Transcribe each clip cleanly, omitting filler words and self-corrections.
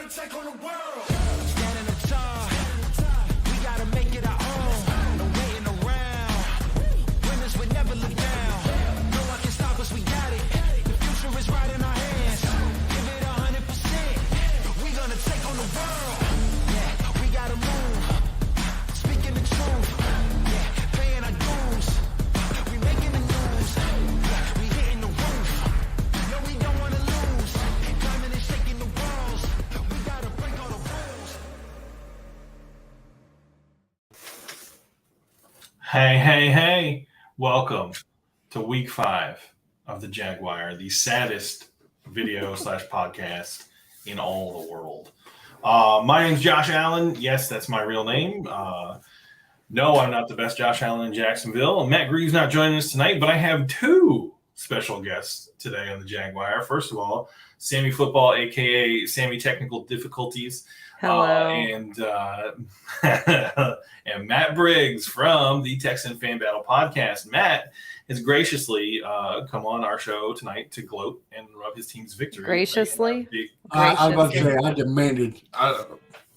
gonna take on the world. Standing tall, we gotta make it our own. No waiting around. Winners would never look down. No one can stop us, we got it. The future is right in our hands. Give it 100%. We gonna take on the world. Yeah, we gotta move. Speaking the truth. Yeah, paying our dues. We making the news. Yeah, we hitting the roof. No, we don't wanna lose. Climbing and shaking the walls. We gotta break all the rules. Hey. Welcome to week 5 of the Jaguar, the saddest video / podcast in all the world. My name's Josh Allen. Yes, that's my real name. No, I'm not the best Josh Allen in Jacksonville. Matt Greaves not joining us tonight, but I have 2 special guests today on the Jaguar. First of all, Sammy Football, a.k.a. Sammy Technical Difficulties. Hello. And Matt Briggs from the Texan Fan Battle Podcast. Matt has graciously come on our show tonight to gloat and rub his team's victory. Graciously? I was about to say, I demanded.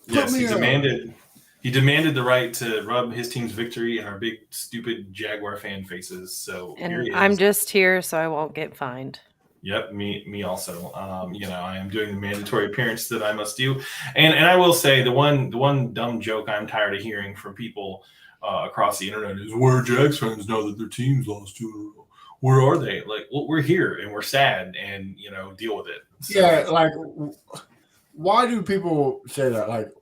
Yes, he demanded the right to rub his team's victory in our big, stupid Jaguar fan faces. So here he And is. I'm just here so I won't get fined. Yep, me also. I am doing the mandatory appearance that I must do, and I will say the one dumb joke I'm tired of hearing from people across the internet is, where Jags fans know that their team's lost 2 in a row. Where are they? Like, well, we're here and we're sad, and deal with it. So, Yeah, like, why do people say that? Like,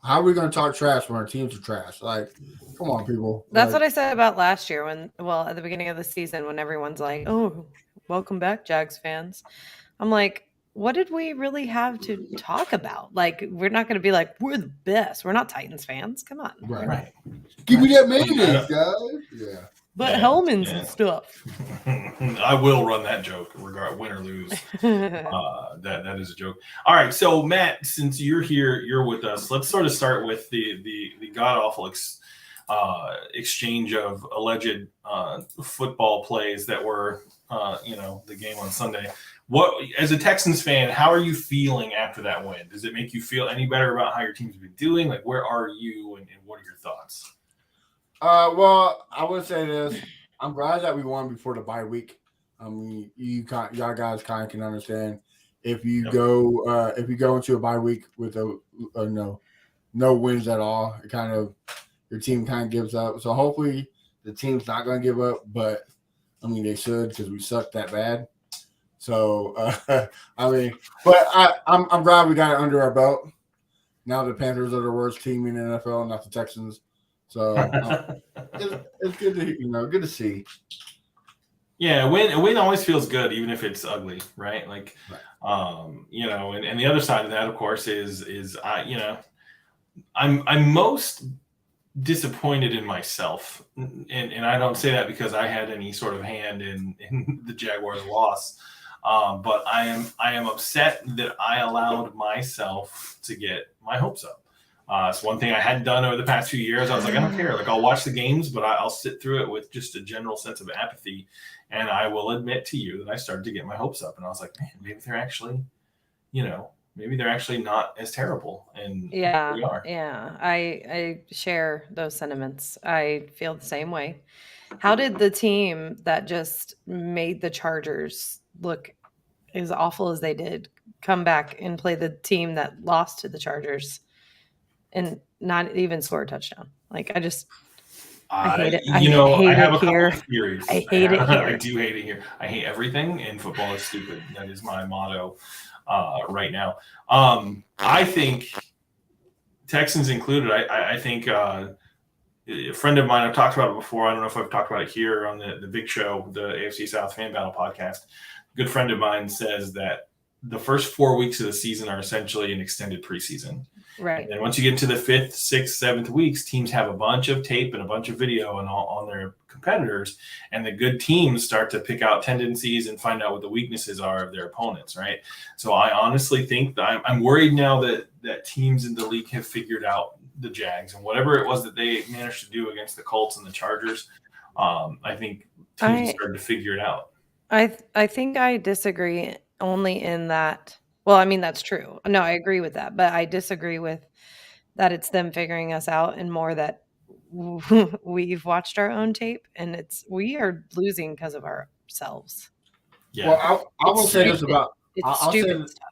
how are we going to talk trash when our teams are trash? Like, come on, people. That's what I said about last year at the beginning of the season when everyone's like, oh, welcome back, Jags fans. I'm like, what did we really have to talk about? Like, we're not going to be like, we're the best. We're not Titans fans. Come on. right. Give me that mayonnaise, guys. Yeah. But Hellman's and stuff. I will run that joke, regard win or lose. That is a joke. All right, so Matt, since you're here, you're with us. Let's sort of start with the god awful exchange of alleged football plays that were the game on Sunday. What, as a Texans fan, how are you feeling after that win? Does it make you feel any better about how your team's been doing? Like, where are you, and what are your thoughts? Well, I would say this. I'm glad that we won before the bye week. I mean, y'all guys kind of can understand if you go into a bye week with no wins at all, it kind of, your team kind of gives up. So hopefully the team's not going to give up, but I mean they should, because we suck that bad. So I'm glad we got it under our belt. Now the Panthers are the worst team in the NFL, not the Texans. So it's good to good to see. Yeah, a win always feels good, even if it's ugly, right? Like, right. And the other side of that, of course, is I'm most disappointed in myself, and I don't say that because I had any sort of hand in the Jaguars' loss, but I am upset that I allowed myself to get my hopes up. It's one thing I hadn't done over the past few years. I was like, I don't care. Like, I'll watch the games, but I'll sit through it with just a general sense of apathy. And I will admit to you that I started to get my hopes up, and I was like, man, maybe they're actually, not as terrible. And yeah, we are. Yeah, I share those sentiments. I feel the same way. How did the team that just made the Chargers look as awful as they did come back and play the team that lost to the Chargers and not even score a touchdown? Like, I hate it. I have a couple of theories. I hate it here. I do hate it here. I hate everything, and football is stupid. That is my motto right now. I think, Texans included, I think a friend of mine, I've talked about it before. I don't know if I've talked about it here on the big show, the AFC South Fan Battle podcast. A good friend of mine says that the first 4 weeks of the season are essentially an extended preseason. Right. And once you get into the 5th, 6th, 7th weeks, teams have a bunch of tape and a bunch of video and all on their competitors, and the good teams start to pick out tendencies and find out what the weaknesses are of their opponents, right? So I honestly think that I'm worried now that teams in the league have figured out the Jags, and whatever it was that they managed to do against the Colts and the Chargers, I think teams started to figure it out. I think I disagree only in that Well, I mean, that's true. No, I agree with that, but I disagree with that it's them figuring us out and more that we've watched our own tape and we are losing because of ourselves. Yeah. Well, I will It's say this stupid. about It's I'll say stupid this, stuff.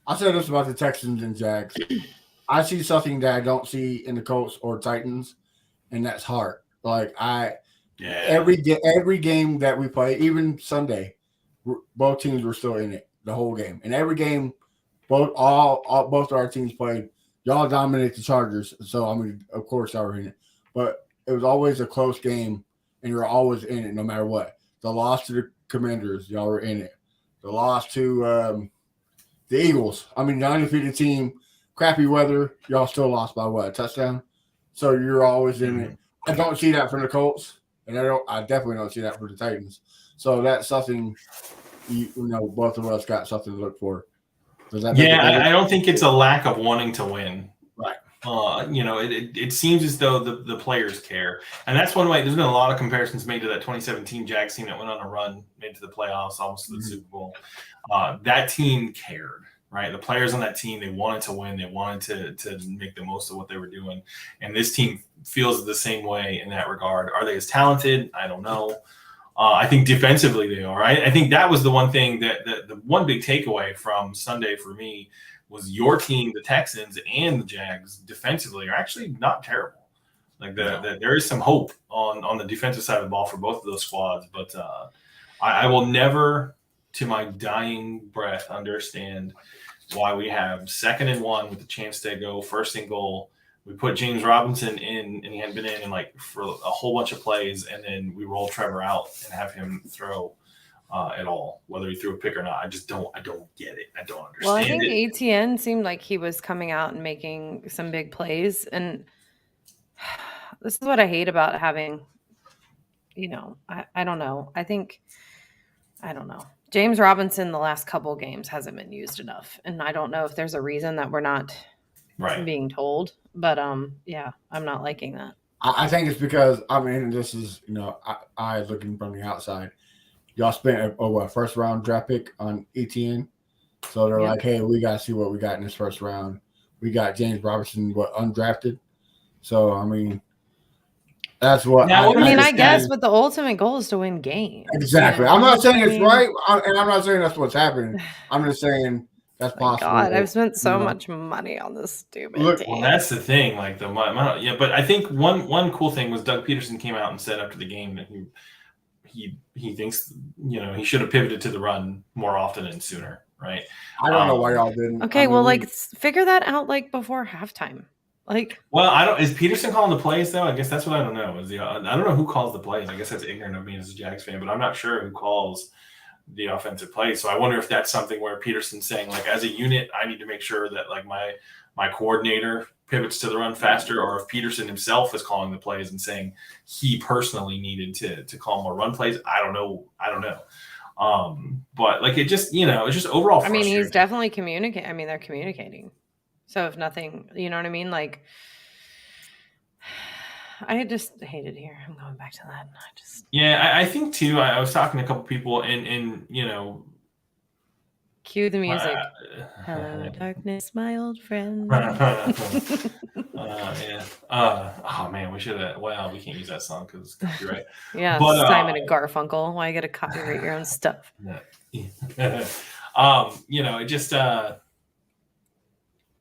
I'll say this about the Texans and Jags. I see something that I don't see in the Colts or Titans, and that's heart. Like every game that we play, even Sunday, both teams were still in it the whole game. And every game, both of our teams played. Y'all dominate the Chargers, so I mean, of course, y'all were in it. But it was always a close game, and you're always in it, no matter what. The loss to the Commanders, y'all were in it. The loss to the Eagles. I mean, the undefeated team, crappy weather, y'all still lost by what, a touchdown? So you're always in it. I don't see that from the Colts, and I definitely don't see that for the Titans. So that's something you know, both of us got something to look for. Does that I don't think it's a lack of wanting to win. Right. You know, it seems as though the players care. And that's one way. There's been a lot of comparisons made to that 2017 Jags team that went on a run, made to the playoffs, almost to the Super Bowl. That team cared, right? The players on that team, they wanted to win. They wanted to make the most of what they were doing. And this team feels the same way in that regard. Are they as talented? I don't know. I think defensively they are. I think that was the one thing that the one big takeaway from Sunday for me was your team, the Texans and the Jags defensively are actually not terrible. Like there is some hope on the defensive side of the ball for both of those squads. But I will never, to my dying breath, understand why we have 2nd and 1 with the chance to go 1st and goal. We put James Robinson in, and he hadn't been in like for a whole bunch of plays, and then we roll Trevor out and have him throw at all, whether he threw a pick or not. I don't get it. I don't understand. Well, I think it. ATN seemed like he was coming out and making some big plays, and this is what I hate about having. You know, I don't know. I don't know. James Robinson the last couple games hasn't been used enough, and I don't know if there's a reason that we're not being told. But yeah, I'm not liking that. I think it's because, I mean, this is, you know, I looking from the outside. Y'all spent a first round draft pick on ETN. So they're like, hey, we got to see what we got in this first round. We got James Robinson, undrafted. So, I mean, that's what I guess, but the ultimate goal is to win games. Exactly. I'm not saying it's right, and I'm not saying that's what's happening. I'm just saying that's possible. God, I've spent so much money on this stupid team. Well, that's the thing. Like the amount, but I think one cool thing was Doug Peterson came out and said after the game that he thinks, you know, he should have pivoted to the run more often and sooner, right? I don't know why y'all didn't. Okay, well, like figure that out like before halftime. Like, well, is Peterson calling the plays though? I guess that's what I don't know. I don't know who calls the plays. I guess that's ignorant of me as a Jags fan, but I'm not sure who calls the offensive plays. So I wonder if that's something where Peterson's saying, like, as a unit, I need to make sure that like my coordinator pivots to the run faster, or if Peterson himself is calling the plays and saying he personally needed to call more run plays. I don't know. But like it just, you know, it's just overall. I mean, he's definitely communicating. I mean, they're communicating. So if nothing, you know what I mean? Like, I just hate it here. I'm going back to that. I think too. I was talking to a couple people, and you know, cue the music. Hello, darkness, my old friend. Yeah. Oh man, we should have. Well, we can't use that song because it's copyright. Yeah, but, Simon and Garfunkel. Why you got to copyright your own stuff? You know,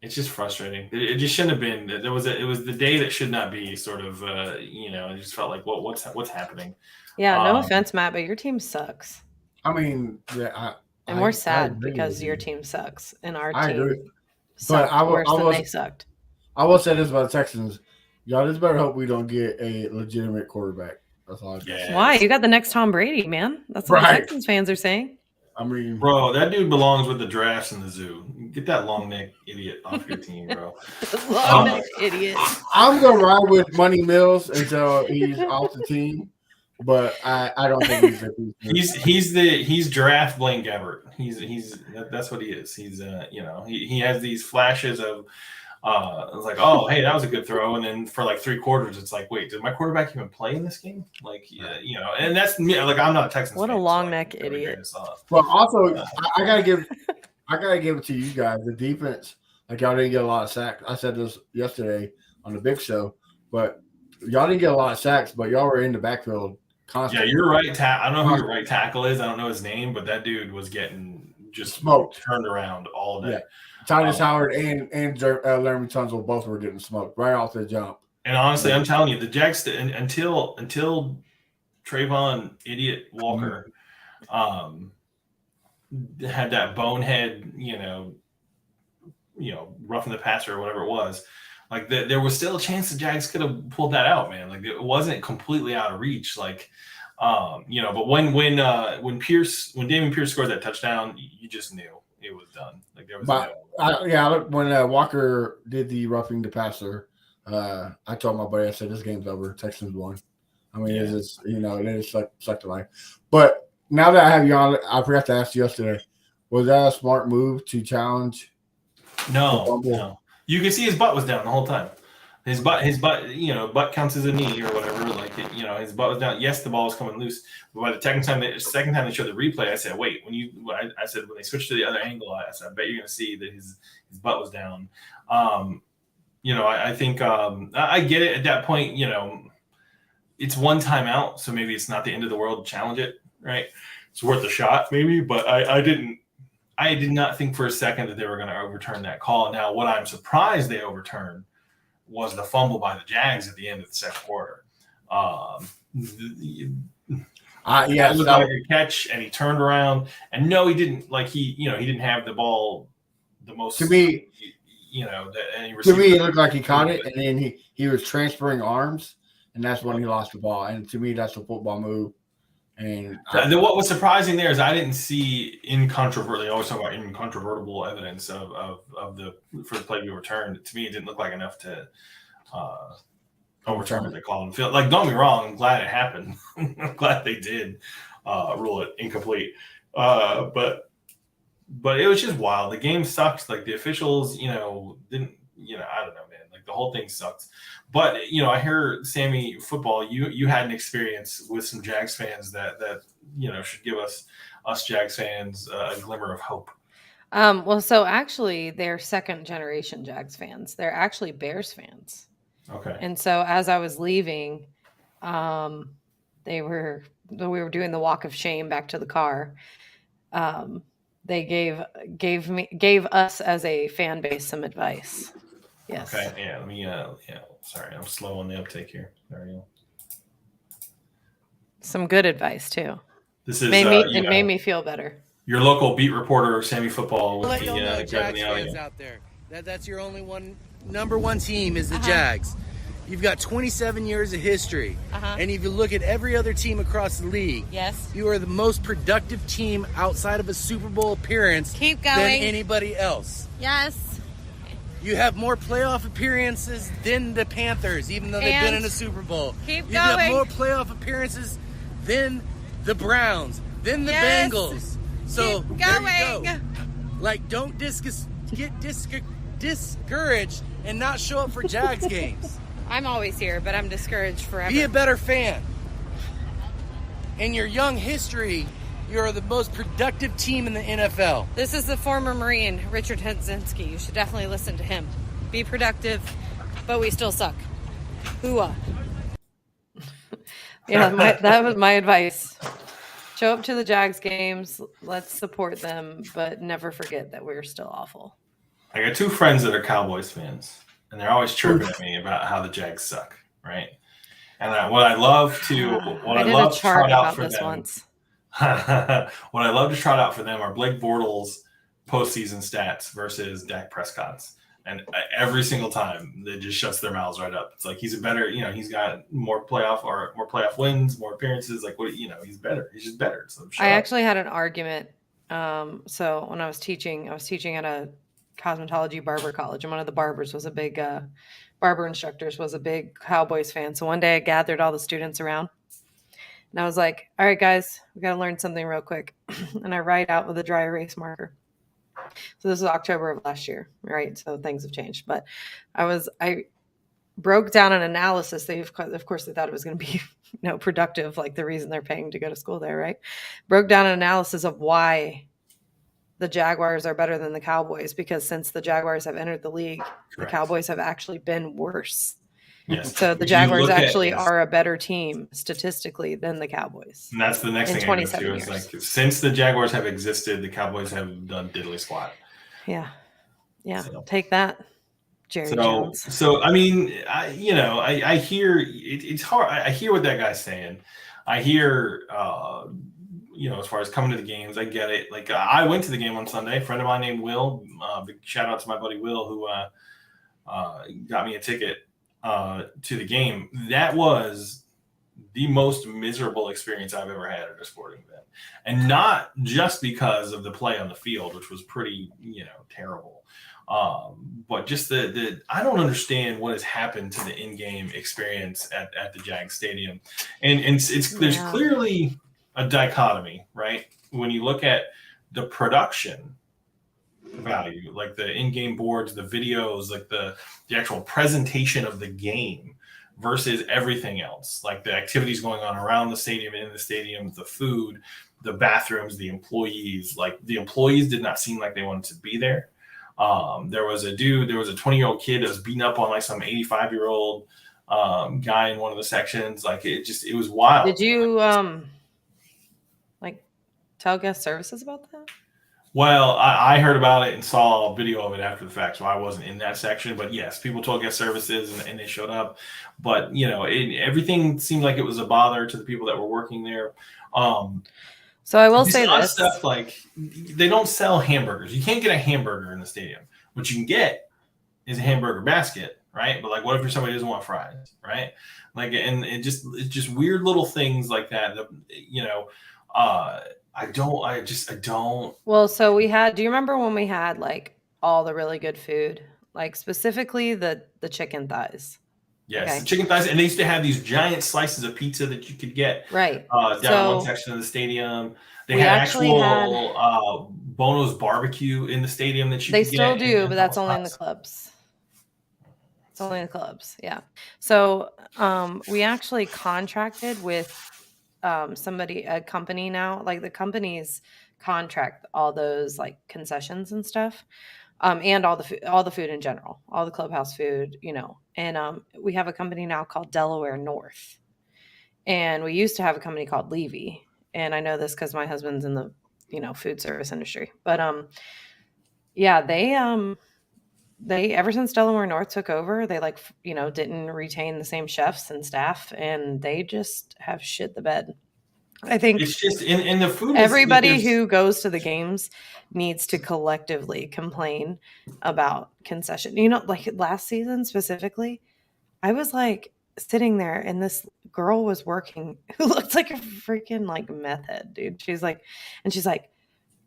it's just frustrating. It just shouldn't have been. It was the day that should not be. Sort of, you know, it just felt like what's happening. Yeah, no offense, Matt, but your team sucks. I mean, and we're sad because your team sucks and our team sucked worse than they sucked. I will say this about the Texans. Y'all just better hope we don't get a legitimate quarterback. That's all I guess. Why? You got the next Tom Brady, man. That's what the Texans fans are saying. I mean, bro, that dude belongs with the drafts in the zoo. Get that long neck idiot off your team, bro. Long neck idiot. I'm gonna ride with Money Mills until he's off the team, but I don't think he's draft Blaine Gabbert. That's what he is. He's you know, he has these flashes of it's like, oh, hey, that was a good throw, and then for like 3 quarters, it's like, wait, did my quarterback even play in this game? Like, you know, and that's me. Like, I'm not a Texans. What fan, a long neck idiot. Well, also, I I gotta give it to you guys. The defense, like y'all didn't get a lot of sacks. I said this yesterday on the big show, but y'all didn't get a lot of sacks, but y'all were in the backfield Yeah, constantly. you're right. I don't know who your right tackle is. I don't know his name, but that dude was getting just Smoked. turned around all day. Yeah. Titus Howard and Laramie Tunsil both were getting smoked right off the jump. And honestly, I'm telling you, the Jags until Trayvon Idiot Walker had that bonehead, roughing the passer or whatever it was. Like there was still a chance the Jags could have pulled that out, man. Like it wasn't completely out of reach. Like, but when Damian Pierce scored that touchdown, you just knew it was done. Like there was when Walker did the roughing the passer, I told my buddy, I said, this game's over. Texans won. I mean, it's just, it just sucked the life. But now that I have you on, I forgot to ask you yesterday, was that a smart move to challenge? No. You can see his butt was down the whole time. His butt, butt counts as a knee or whatever. Like, his butt was down. Yes, the ball was coming loose. But by the second time they showed the replay, I said, wait, when they switched to the other angle, I said, I bet you're going to see that his butt was down. I think I get it at that point. It's one timeout, so maybe it's not the end of the world to challenge it, right? It's worth a shot, maybe. But I did not think for a second that they were going to overturn that call. Now, what I'm surprised they overturned was the fumble by the Jags at the end of the second quarter. It was like a catch, and he turned around, and no, he didn't. Like he didn't have the ball the most. To me, to me, it looked like he caught it, and then he was transferring arms, and that's when he lost the ball. And to me, that's a football move. And what was surprising there is I didn't see incontrovertible. They always talk about incontrovertible evidence for the play to be overturned. To me, it didn't look like enough to overturn what they call and feel like. Don't get me wrong, I'm glad it happened. I'm glad they did rule it incomplete. But it was just wild. The game sucks. Like the officials, didn't. I don't know, man. Like the whole thing sucks. But I hear Sammy football. You had an experience with some Jags fans that should give us Jags fans a glimmer of hope. Well, so actually, they're second generation Jags fans. They're actually Bears fans. Okay. And so as I was leaving, we were doing the walk of shame back to the car. They gave us as a fan base some advice. Yes. Okay. Yeah. Let me. Sorry, I'm slow on the uptake here. There we go. Some good advice too. This is it made me feel better. Your local beat reporter, Sammy Football, with the Jags fans out there. That's your only number one team is the Jags. You've got 27 years of history, and if you look at every other team across the league, yes, you are the most productive team outside of a Super Bowl appearance Keep going. than anybody else. Yes. You have more playoff appearances than the Panthers, even though they've been in a Super Bowl. Keep you going. have more playoff appearances than the Browns, than the Bengals. So Keep there going. you go. Like, don't get discouraged and not show up for Jags games. I'm always here, but I'm discouraged forever. Be a better fan. In your young history, you're the most productive team in the NFL. This is the former Marine, Richard Hedzinski. You should definitely listen to him. Be productive, but we still suck. Hooah. Yeah, that was my advice. Show up to the Jags games. Let's support them, but never forget that we're still awful. I got two friends that are Cowboys fans, and they're always chirping at me about how the Jags suck, right? And what I love to trot out for them. Once. What I love to trot out for them are Blake Bortles' postseason stats versus Dak Prescott's, and every single time they just shuts their mouths right up. It's like he's he's got more playoff wins, more appearances. Like he's better. He's just better. So I actually had an argument. So when I was teaching at a cosmetology barber college, and one of the barbers was a big barber instructors was a big Cowboys fan. So one day I gathered all the students around. And I was like, all right, guys, we got to learn something real quick. And I write out with a dry erase marker. So this is October of last year, right? So things have changed. But I broke down an analysis. Of course, they thought it was going to be productive, like the reason they're paying to go to school there, right? Broke down an analysis of why the Jaguars are better than the Cowboys because since the Jaguars have entered the league, the Correct. Cowboys have actually been worse. Yes. So the If you Jaguars look at- actually yes. are a better team statistically than the Cowboys. And that's the next in thing I go 27 to is years. like since the Jaguars have existed, the Cowboys have done diddly squat. Yeah. Yeah. So- Take that, Jerry Jones. So I mean, I hear it's hard. I hear what that guy's saying. I hear, as far as coming to the games, I get it. Like I went to the game on Sunday. A friend of mine named Will. Big shout out to my buddy Will who got me a ticket to the game. That was the most miserable experience I've ever had at a sporting event, and not just because of the play on the field, which was pretty, terrible. But just the I don't understand what has happened to the in-game experience at the Jag Stadium, and it's there's Yeah. clearly a dichotomy, right? When you look at the production value, like the in-game boards, the videos, like the actual presentation of the game versus everything else, like the activities going on around the stadium, in the stadium, the food, the bathrooms, the employees. Like the employees did not seem like they wanted to be there. There was a 20-year-old kid that was beating up on like some 85-year-old guy in one of the sections. Like it was wild. Did you tell guest services about that? Well, I heard about it and saw a video of it after the fact, so I wasn't in that section. But yes, people told guest services and they showed up. But everything seemed like it was a bother to the people that were working there. So I will This say odd this. stuff, like they don't sell hamburgers. You can't get a hamburger in the stadium. What you can get is a hamburger basket, right? But like, what if somebody doesn't want fries, right? Like, and it's just weird little things like that. I don't. Well, so do you remember when we had like all the really good food, like specifically the chicken thighs? Yes, Okay. the chicken thighs, and they used to have these giant slices of pizza that you could get Right. down one section of the stadium. They we had actually actual Bono's barbecue in the stadium that you They could still get. do, and but that's only in the clubs. It's only in the clubs. Yeah. So we actually contracted with a company now. Like the companies contract all those like concessions and stuff, and all the food in general, all the clubhouse food, And we have a company now called Delaware North, and we used to have a company called Levy. And I know this because my husband's in the food service industry, but yeah, they ever since Delaware North took over, they didn't retain the same chefs and staff, and they just have shit the bed. I think It's just in the food. everybody who goes to the games needs to collectively complain about concession. Like last season specifically, I was like sitting there and this girl was working who looked like a freaking like meth head, dude. She's like,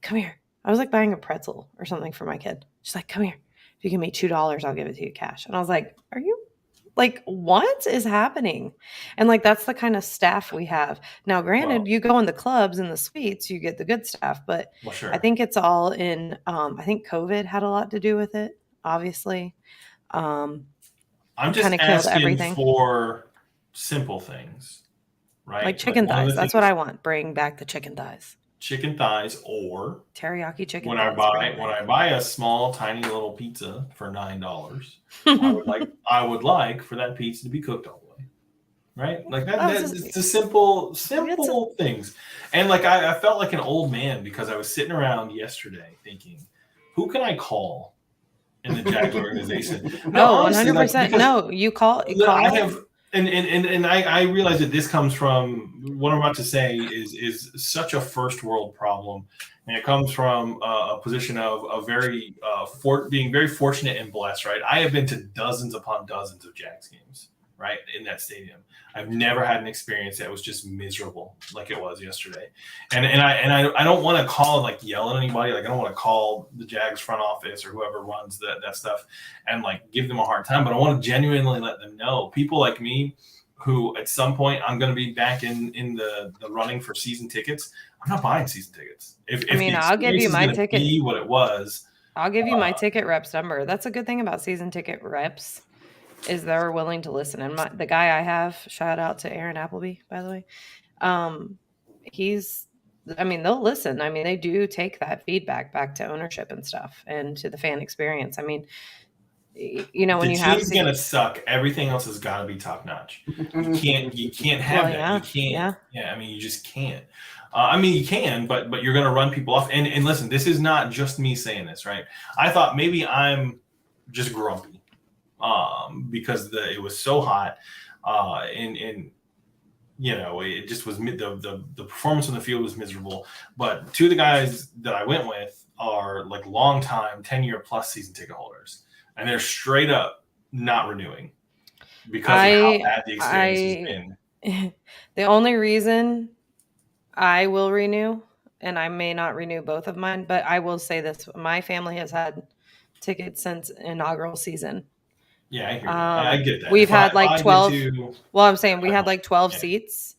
come here. I was like buying a pretzel or something for my kid. She's like, come here. If you give me $2, I'll give it to you cash. And I was like, are you like, what is happening? And like, that's the kind of staff we have. Now, granted, you go in the clubs and the suites, you get the good staff, but sure. I think it's all in, I think COVID had a lot to do with it, obviously. I'm just kinda killed asking everything. for simple things, right? Like chicken one of the thighs. That's things- what I want. Bring back the chicken thighs. Chicken thighs, or Teriyaki chicken when thighs. I buy a small, tiny little pizza for $9, I would like for that pizza to be cooked all the way, right? Like that. Oh, That's it's the simple things. And like I felt like an old man because I was sitting around yesterday thinking, who can I call in the Jags organization? No, honestly, like, 100%. because- No, you call. I have, and I realize that this comes from what I'm about to say is such a first world problem, and it comes from a position of very being very fortunate and blessed. Right, I have been to dozens upon dozens of Jags games, right, in that stadium. I've never had an experience that was just miserable like it was yesterday, and I don't want to call and like yell at anybody. Like I don't want to call the Jags front office or whoever runs that stuff and like give them a hard time. But I want to genuinely let them know, people like me, who at some point I'm going to be back in the running for season tickets. I'm not buying season tickets. I'll give you my ticket. Be what it was. I'll give you my ticket reps number. That's a good thing about season ticket reps. Is they're willing to listen. And the guy I have, shout out to Aaron Appleby, by the way. I mean, they'll listen. I mean, they do take that feedback back to ownership and stuff and to the fan experience. I mean, you know, when The you have team's gonna suck. Everything else has got to be top notch. You can't have Well, that. yeah, You can't. yeah. Yeah, I mean, you just can't. I mean, you can, but you're gonna run people off. And listen, this is not just me saying this, right? I thought maybe I'm just grumpy, because it was so hot, and you know, it just was the performance on the field was miserable. But two of the guys that I went with are like long time 10-year plus season ticket holders, and they're straight up not renewing because of how bad the experience has been. The only reason I will renew, and I may not renew both of mine, but I will say this: my family has had tickets since inaugural season. Yeah, I hear you. I get that. We've If had I like get 12. to- Well, I'm saying we had like 12 Yeah. seats.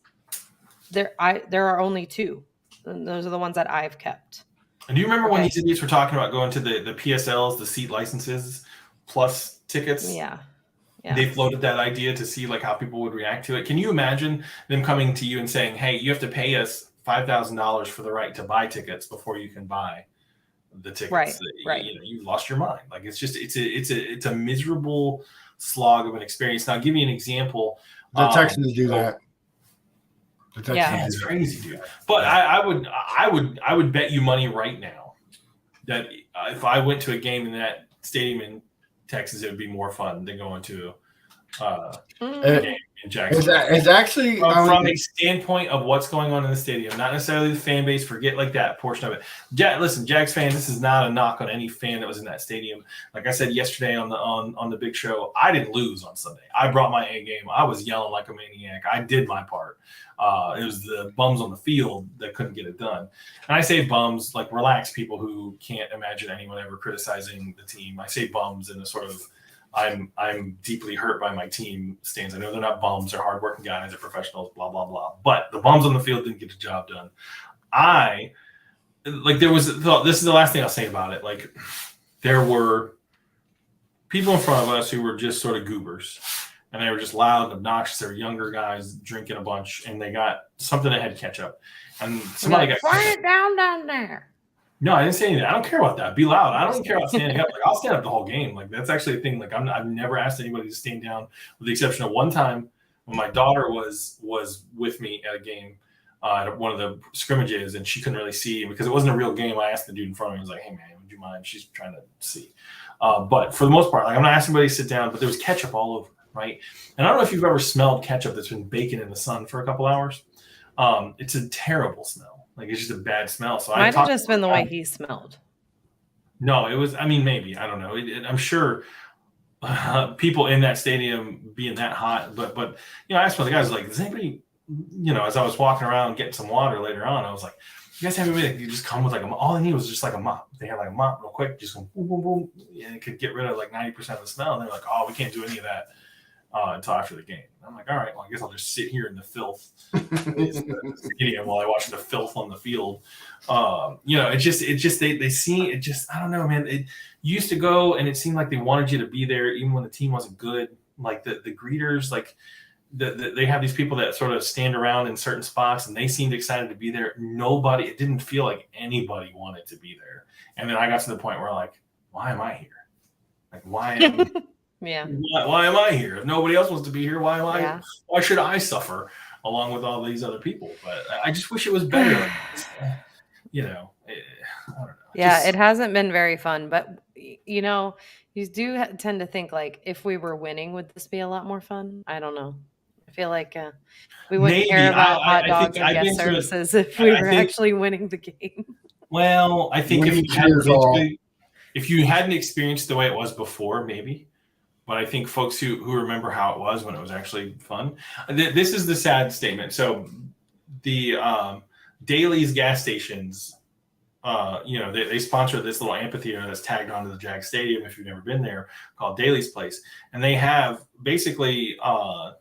There are only 2. And those are the ones that I've kept. And do you remember when Okay. these idiots were talking about going to the PSLs, the seat licenses plus tickets? Yeah. Yeah. They floated that idea to see like how people would react to it. Can you imagine them coming to you and saying, "Hey, you have to pay us $5,000 for the right to buy tickets before you can buy the tickets"? Right. You know, you lost your mind. Like it's a miserable slog of an experience. Now, I'll give you an example. The Texans do that. The Texans Yeah. That's do that. crazy, dude. But I would bet you money right now that if I went to a game in that stadium in Texas, it would be more fun than going to a game in Jacksonville. It's actually From a standpoint of what's going on in the stadium, not necessarily the fan base. Forget like that portion of it. Listen, Jags fans, this is not a knock on any fan that was in that stadium. Like I said yesterday on the big show, I didn't lose on Sunday. I brought my A game. I was yelling like a maniac. I did my part. It was the bums on the field that couldn't get it done. And I say bums, like relaxed people who can't imagine anyone ever criticizing the team. I say bums in a sort of I'm deeply hurt by my team stance. I know they're not bums, they're hardworking guys, they're professionals, blah, blah, blah. But the bums on the field didn't get the job done. This is the last thing I'll say about it. Like there were people in front of us who were just sort of goobers. And they were just loud and obnoxious. They were younger guys drinking a bunch, and they got something that had ketchup. And somebody got quiet down there. No, I didn't say anything. I don't care about that. Be loud. I don't even care about standing up. Like I'll stand up the whole game. Like that's actually a thing. Like I've never asked anybody to stand down, with the exception of one time when my daughter was with me at a game, at one of the scrimmages, and she couldn't really see. And because it wasn't a real game, I asked the dude in front of me. I was like, "Hey man, would you mind?" She's trying to see. But for the most part, like I'm not asking anybody to sit down. But there was ketchup all over. Right. And I don't know if you've ever smelled ketchup that's been baking in the sun for a couple hours. It's a terrible smell. Like it's just a bad smell. So Might have just been the way he smelled. No, it was, I mean, maybe, I don't know. I'm sure people in that stadium being that hot, but, you know, I asked one of the guys, like, does anybody, you know, as I was walking around getting some water later on, I was like, you guys have anybody that could just come with like all I need was just like a mop. They had like a mop real quick, just go boom, boom, boom, and it could get rid of like 90% of the smell. And they're like, oh, we can't do any of that until after the game. And I'm like, all right, well, I guess I'll just sit here in the filth while I watch the filth on the field. You know, they see it just, I don't know, man. It used to go and it seemed like they wanted you to be there even when the team wasn't good. Like the greeters, like they have these people that sort of stand around in certain spots and they seemed excited to be there. It didn't feel like anybody wanted to be there. And then I got to the point where like, why am I here? Like, why am Yeah. Why am I here? If nobody else wants to be here, why am I? Yeah. Why should I suffer along with all these other people? But I just wish it was better. You know, I don't know. Yeah, it hasn't been very fun, but you know, you do tend to think like if we were winning, would this be a lot more fun? I don't know. I feel like we wouldn't Maybe. care about hot I dogs think and I've guest been to- services if we I were think- actually winning the game. Well, I think Winning cheers all. if you hadn't experienced the way it was before, maybe. But I think folks who remember how it was when it was actually fun. This is the sad statement. So the Daly's gas stations, you know, they sponsor this little amphitheater that's tagged onto the Jag Stadium if you've never been there, called Daly's Place. And they have basically a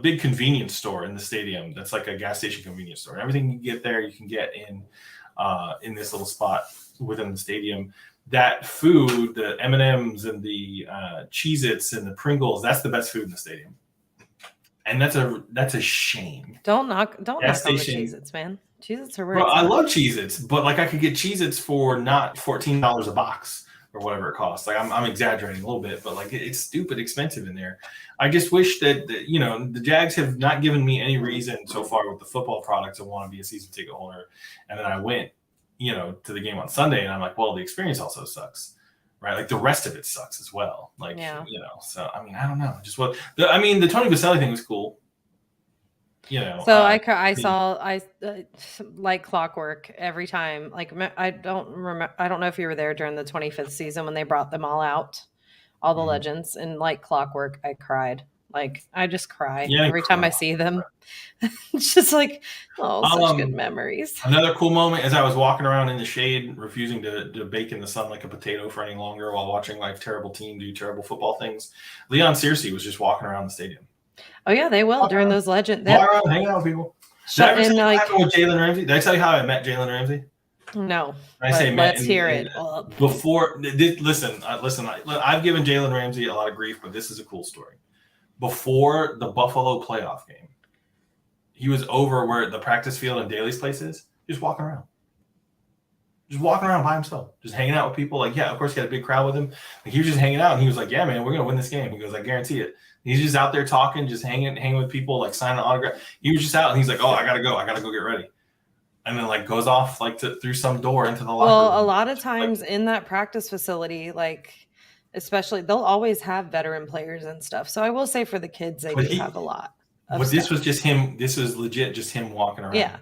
big convenience store in the stadium that's like a gas station convenience store. Everything you get there, you can get in this little spot within the stadium. That food, the M&Ms and the Cheez-Its and the Pringles, that's the best food in the stadium. And that's a shame. Don't knock on the Gas station. Cheez-Its, man. Cheez-Its are where Bro, it's I at. love Cheez-Its, but like I could get Cheez-Its for not $14 a box or whatever it costs. Like I'm exaggerating a little bit, but like it's stupid expensive in there. I just wish that the Jags have not given me any reason so far with the football products to want to be a season ticket holder. And then I went, to the game on Sunday, and I'm like, well, the experience also sucks. Right, like the rest of it sucks as well. Like, so I mean, I don't know. Just the Tony Vaselli thing was cool. So I saw like clockwork every time. Like I don't remember. I don't know if you were there during the 25th season when they brought them all out, all the legends, and like clockwork, I cried. Like I just cry every time I see them. It's just like, such good memories. Another cool moment as I was walking around in the shade, refusing to bake in the sun like a potato for any longer while watching like terrible team do terrible football things. Leon Searcy was just walking around the stadium. Oh yeah, they will during those legend. Hanging out with people. Did I ever tell you what happened with Jalen Ramsey? Did I tell you how I met Jalen Ramsey? No. Let's hear it. Before, listen. I've given Jalen Ramsey a lot of grief, but this is a cool story. Before the Buffalo playoff game, he was over where the practice field and Daly's place is, just walking around by himself, just hanging out with people. Like, yeah, of course he had a big crowd with him. Like, he was just hanging out, and he was like, yeah, man, we're going to win this game. He goes, I guarantee it. He's just out there talking, just hanging with people, like signing an autograph. He was just out, and he's like, oh, I got to go get ready. And then like goes off like through some door into the locker room. Well, a lot of times in that practice facility, like especially, they'll always have veteran players and stuff. So I will say for the kids, they do have a lot. But this was just him. This was legit just him walking around. Yeah.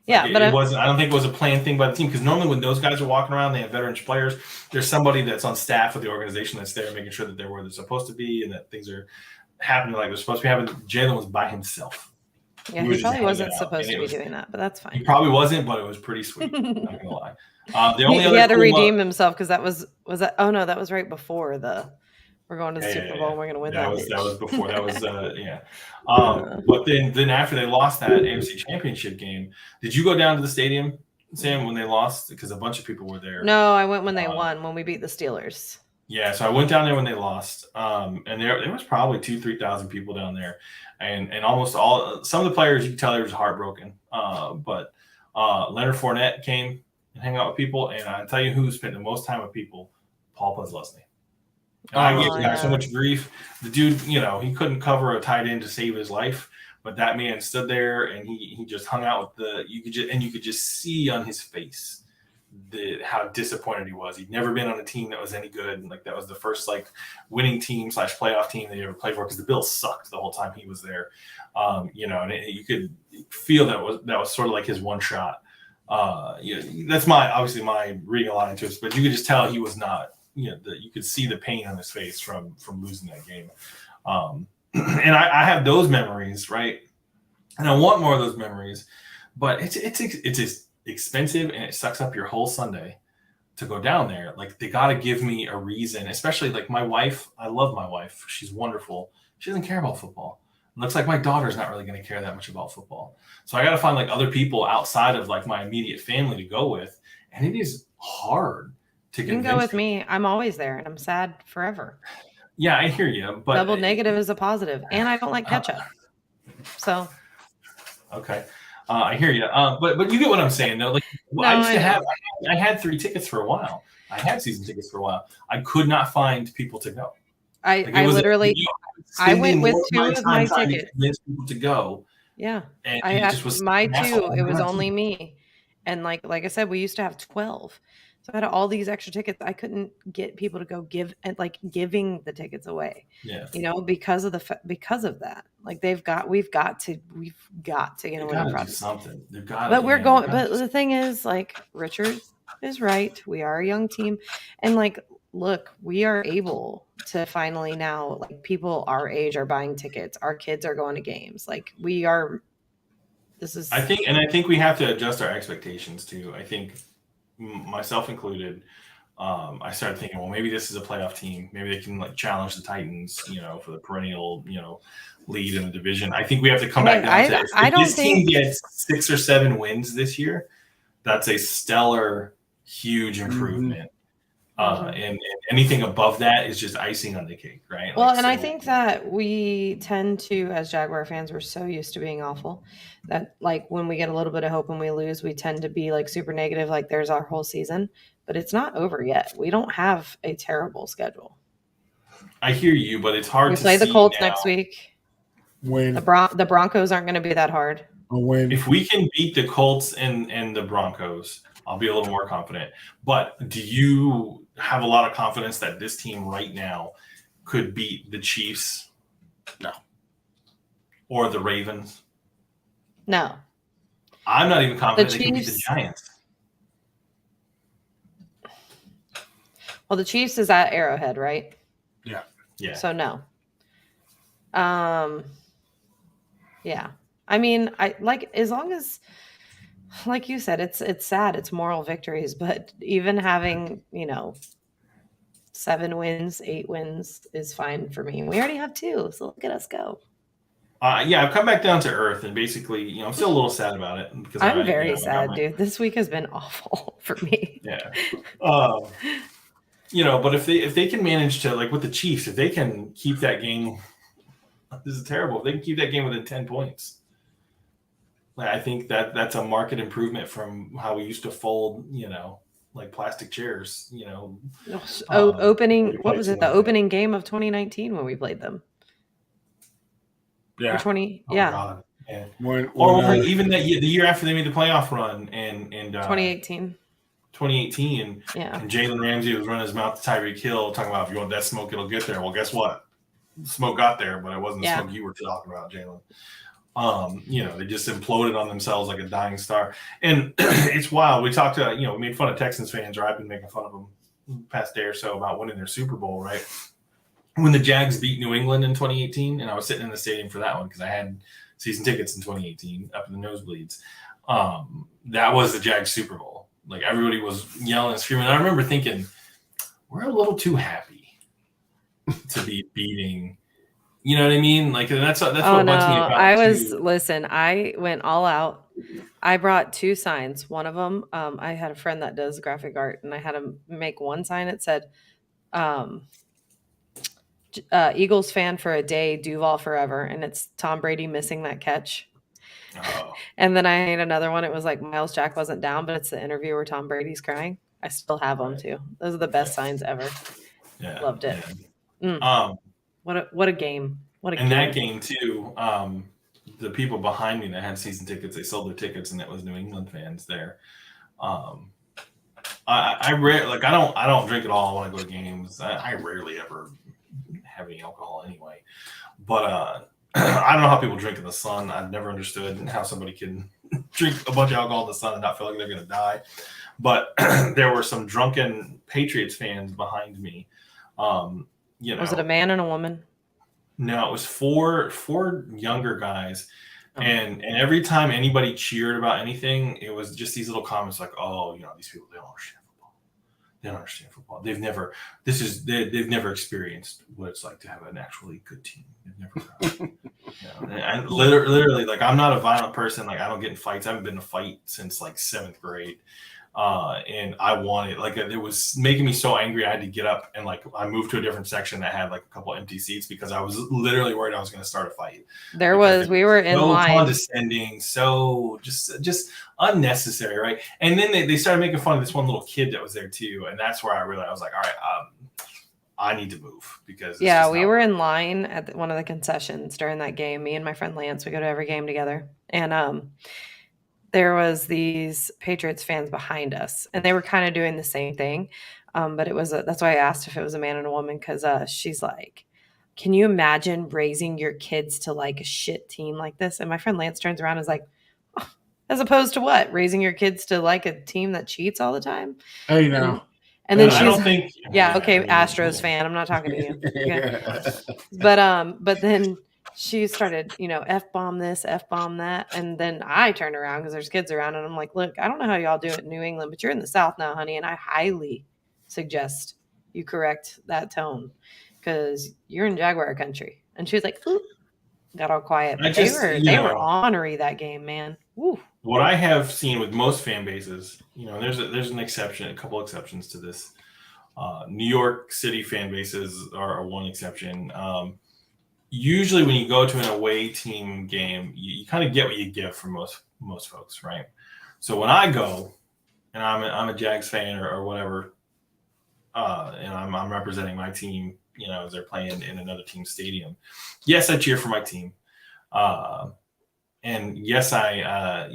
Yeah, but it wasn't. I don't think it was a planned thing by the team, because normally when those guys are walking around, they have veteran players. There's somebody that's on staff with the organization that's there, making sure that they're where they're supposed to be and that things are happening like they're supposed to be happening. Jalen was by himself. Yeah, he probably wasn't supposed to be doing that, but that's fine. He probably wasn't, but it was pretty sweet. I'm not gonna lie. He had to redeem himself because that was that. Oh no, that was right before we're going to the Super Bowl. And we're going to win that. That was before. That was yeah. But then after they lost that AFC Championship game, did you go down to the stadium, Sam, when they lost? Because a bunch of people were there. No, I went when they won, when we beat the Steelers. Yeah, so I went down there when they lost, and there was probably 2,000-3,000 people down there, and almost some of the players, you could tell they were heartbroken. But Leonard Fournette came and hung out with people, and I tell you who spent the most time with people, Paul Posluszny. I gave him so much grief. The dude, he couldn't cover a tight end to save his life, but that man stood there and he just hung out with you could just see on his face how disappointed he was. He'd never been on a team that was any good. Like that was the first winning team / playoff team they ever played for, because the Bills sucked the whole time he was there. And you could feel that was sort of like his one shot. That's obviously my reading a lot into it, but you could just tell he was not. You could see the pain on his face from losing that game. And I have those memories, right? And I want more of those memories, but it's expensive and it sucks up your whole Sunday to go down there. Like, they got to give me a reason, especially like my wife. I love my wife. She's wonderful. She doesn't care about football. It looks like my daughter's not really going to care that much about football. So I got to find other people outside of my immediate family to go with. And it is hard. You can go with me. I'm always there, and I'm sad forever. Yeah, I hear you. But double negative is a positive, and I don't like ketchup. So, okay, I hear you. But you get what I'm saying, though. I had 3 tickets for a while. I had season tickets for a while. I could not find people to go. I went with 2 of my tickets. To convince people to go. Yeah, and I had my 2. It was only me, and like I said, we used to have 12. So I had all these extra tickets. I couldn't get people to go giving the tickets away. Yeah. Because of that. Like we've got to get away from something. But the thing is, Richard is right. We are a young team, and look, we are able to finally now, people our age are buying tickets. Our kids are going to games. We are. I think we have to adjust our expectations too. I think, myself included, I started thinking, well, maybe this is a playoff team. Maybe they can challenge the Titans, for the perennial, lead in the division. I think we have to come back down to if this team gets 6 or 7 wins this year, that's a stellar, huge improvement. And anything above that is just icing on the cake, right? Well, Like, and I so- think that we tend to, as Jaguar fans, we're so used to being awful that, like, when we get a little bit of hope and we lose, we tend to be like super negative, like there's our whole season. But it's not over yet. We don't have a terrible schedule. I hear you, but it's hard We to play the see Colts now. next week. When The Broncos aren't going to be that hard. If we can beat the Colts and the Broncos, I'll be a little more confident. But do you have a lot of confidence that this team right now could beat the Chiefs? No. Or the Ravens? No. I'm not even confident The they can beat the Chiefs- Giants. Well, the Chiefs is at Arrowhead, right? Yeah. So no. Yeah. I mean, I like, as long as, like you said, it's sad, it's moral victories, but even having, 7 wins, 8 wins is fine for me. We already have 2, so look at us go. Yeah, I've come back down to earth, and basically, I'm still a little sad about it because I'm I very got sad, my- dude. This week has been awful for me. Yeah. But if they can manage to, like with the Chiefs, if they can keep that game, this is terrible. If they can keep that game within 10 points, like, I think that's a market improvement from how we used to fold, like plastic chairs, Opening, we what played was it? The someone like that. opening game of 2019 when we played them. Or yeah, 20, Oh, yeah, God. Yeah. when Or even the year after they made the playoff run and 2018. 2018, Yeah. and Jalen Ramsey was running his mouth to Tyreek Hill, talking about if you want that smoke, it'll get there. Well, guess what? Smoke got there, but it wasn't the Yeah. smoke you were talking about, Jalen. They just imploded on themselves like a dying star. And it's wild. We talked to, we made fun of Texans fans, or I've been making fun of them the past day or so about winning their Super Bowl, right? When the Jags beat New England in 2018, and I was sitting in the stadium for that one because I had season tickets in 2018 up in the nosebleeds. That was the Jags Super Bowl. Like, everybody was yelling and screaming. And I remember thinking, we're a little too happy to be beating. You know what I mean? Like, that's Oh what no, bugs me about I it, was too. listen. I went all out. I brought 2 signs. One of them, I had a friend that does graphic art, and I had him make one sign. It said, "Eagles fan for a day, Duval forever," and it's Tom Brady missing that catch. Oh, And then I made another one. It was like Miles Jack wasn't down, but it's the interview where Tom Brady's crying. I still have them Right. too. Those are the best Yeah. signs ever. yeah. Loved it. Yeah. Mm. What a game. What a In game. that game too, the people behind me that had season tickets, they sold their tickets, and it was New England fans there. I don't drink at all when I go to games. I rarely ever have any alcohol anyway. But I don't know how people drink in the sun. I've never understood how somebody can drink a bunch of alcohol in the sun and not feel like they're going to die. But there were some drunken Patriots fans behind me. Was it a man and a woman? No, it was four younger guys. Oh. And every time anybody cheered about anything, it was just these little comments like, "Oh, these people, they don't understand football. They don't understand football. They've never experienced what it's like to have an actually good team. They've never." And literally, like, I'm not a violent person. Like, I don't get in fights. I haven't been in a fight since like 7th grade. And I wanted, like, it was making me so angry. I had to get up and, like, I moved to a different section that had like a couple empty seats because I was literally worried I was going to start a fight. We were in So line. condescending, so just unnecessary, right? And then they started making fun of this one little kid that was there too, and that's where I realized, I was like, all right, I need to move because it's Yeah, just we not- were in line at one of the concessions during that game. Me and my friend Lance, we go to every game together. And there was these Patriots fans behind us, and they were kind of doing the same thing. But that's why I asked if it was a man and a woman, because she's like, "Can you imagine raising your kids to like a shit team like this?" And my friend Lance turns around and is like, "Oh, as opposed to what? Raising your kids to like a team that cheats all the time?" Hey, now. And then I don't she's think. yeah, okay, I mean, Astros fan. I'm not talking to you. Okay. But then she started, F-bomb this, F-bomb that. And then I turned around because there's kids around, and I'm like, "Look, I don't know how y'all do it in New England, but you're in the South now, honey. And I highly suggest you correct that tone because you're in Jaguar country." And she was like, "Ooh," got all quiet. But they were ornery that game, man. Woo. What I have seen with most fan bases, there's an exception, a couple exceptions to this. New York City fan bases are one exception. Usually when you go to an away team game, you kind of get what you get from most folks, right? So when I go and I'm a Jags fan or whatever, and I'm representing my team, as they're playing in another team's stadium. Yes, I cheer for my team. And yes, I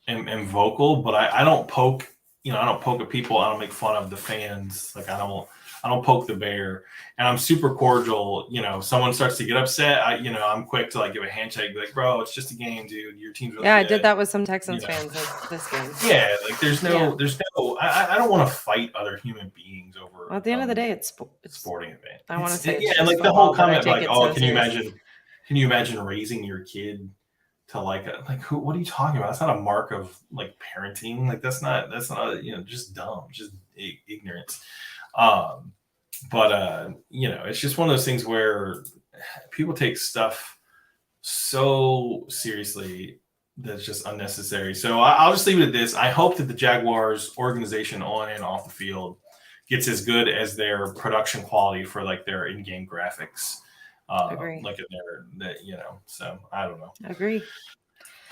am vocal, but I don't poke, I don't poke at people. I don't make fun of the fans. Like I don't poke the bear, and I'm super cordial. If someone starts to get upset, I'm quick to like give a handshake, be like, bro, it's just a game, dude. Your team's really Yeah, I good. did that with some Texans fans this game. Yeah, like there's no, I don't want to fight other human beings over. Well, at the end of the day, it's sporting event. I want to say yeah, it's and like just the whole football, but I comment, take like, it oh, so can you serious. imagine raising your kid to like who? What are you talking about? That's not a mark of like parenting. Like that's not just dumb, just ignorance. But it's just one of those things where people take stuff so seriously that's just unnecessary. So I'll just leave it at this. I hope that the Jaguars organization on and off the field gets as good as their production quality for like their in-game graphics. Agree. Like in their, so I don't know. Agree.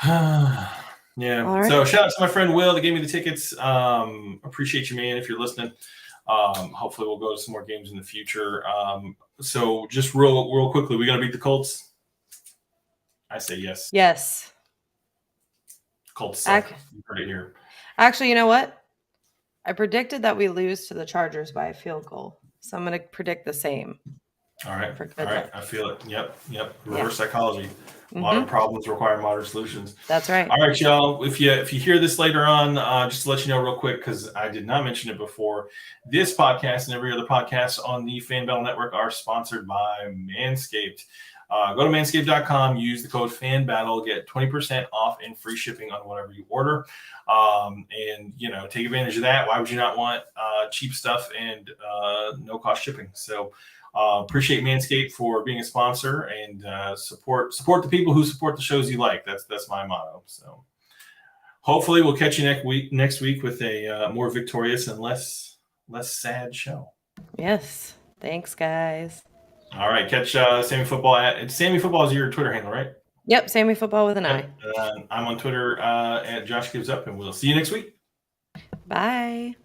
Yeah. All right. So shout out to my friend Will that gave me the tickets. Appreciate you, man, if you're listening. Hopefully we'll go to some more games in the future. So just real quickly, we gonna beat the Colts? I say yes. Yes. Colts suck. You heard it here. Actually, you know what? I predicted that we lose to the Chargers by a field goal. So I'm going to predict the same. All right. For good All right. luck. I feel it. Yep. Reverse psychology. Mm-hmm. Modern problems require modern solutions. That's right. All right, y'all. If you hear this later on, just to let you know real quick, because I did not mention it before, this podcast and every other podcast on the Fan Battle Network are sponsored by Manscaped. Go to manscaped.com, use the code FANBATTLE, get 20% off and free shipping on whatever you order. And, take advantage of that. Why would you not want cheap stuff and no cost shipping? So appreciate Manscaped for being a sponsor and support the people who support the shows you like. That's my motto. So hopefully we'll catch you next week with a more victorious and less sad show. Yes. Thanks, guys. All right, catch Sammy Football Sammy Football is your Twitter handle, right? Yep, Sammy Football with an I. I'm on Twitter at Josh Gives Up, and we'll see you next week. Bye.